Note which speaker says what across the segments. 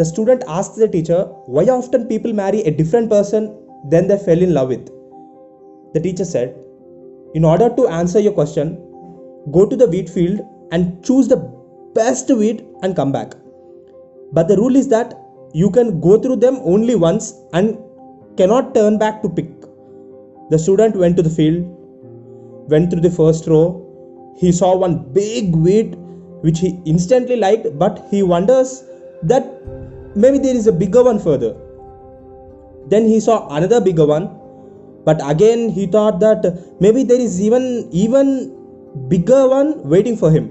Speaker 1: The student asked the teacher why often people marry a different person than they fell in love with. The teacher said, in order to answer your question, go to the wheat field and choose the best wheat and come back. But the rule is that you can go through them only once and cannot turn back to pick. The student went to the field, went through the first row. He saw one big wheat which he instantly liked, but he wonders that maybe there is a bigger one further. Then he saw another bigger one, but again he thought that maybe there is even bigger one waiting for him.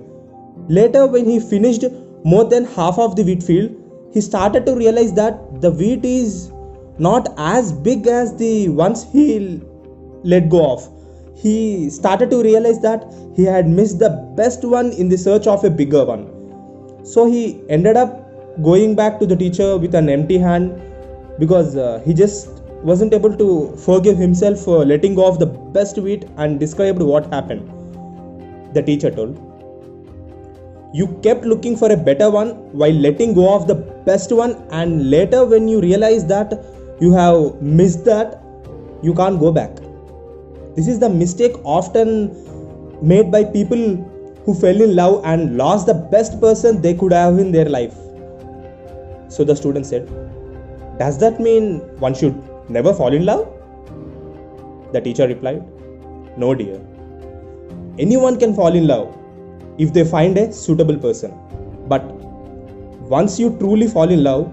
Speaker 1: Later, when he finished more than half of the wheat field, he started to realize that the wheat is not as big as the ones he let go of. He started to realize that he had missed the best one in the search of a bigger one. So he ended up going back to the teacher with an empty hand because he just wasn't able to forgive himself for letting go of the best wheat, and described what happened. The teacher told, you kept looking for a better one while letting go of the best one, and later when you realize that you have missed that, you can't go back. This is the mistake often made by people who fell in love and lost the best person they could have in their life. So the student said, does that mean one should never fall in love? The teacher replied, no dear. Anyone can fall in love if they find a suitable person. But once you truly fall in love,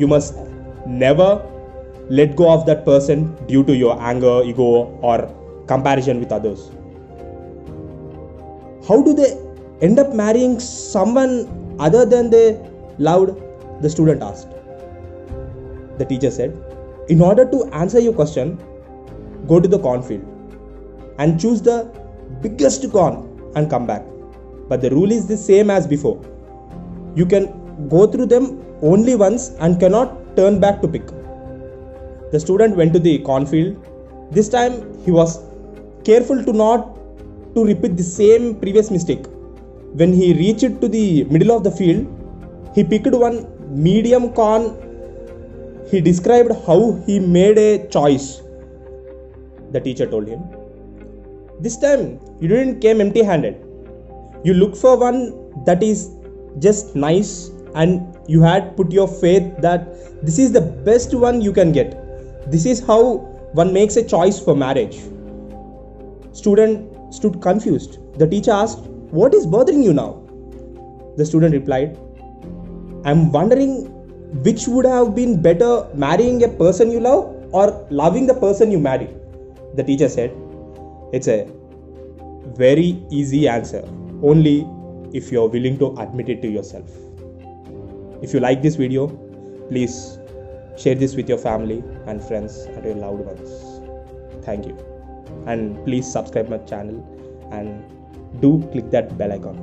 Speaker 1: you must never let go of that person due to your anger, ego, or comparison with others. How do they end up marrying someone other than they loved? The student asked. The teacher said, in order to answer your question, go to the cornfield and choose the biggest corn and come back. But the rule is the same as before. You can go through them only once and cannot turn back to pick. The student went to the cornfield. This time he was careful to not to repeat the same previous mistake. When he reached to the middle of the field, he picked one medium corn. He described how he made a choice. The teacher told him, this time you didn't came empty-handed. You looked for one that is just nice, and you had put your faith that this is the best one you can get. This is how one makes a choice for marriage. Student stood confused. The teacher asked, what is bothering you now? The student replied, I'm wondering which would have been better, marrying a person you love or loving the person you marry. The teacher said, it's a very easy answer, only if you are willing to admit it to yourself. If you like this video, please share this with your family and friends and your loved ones. Thank you. And please subscribe my channel and do click that bell icon.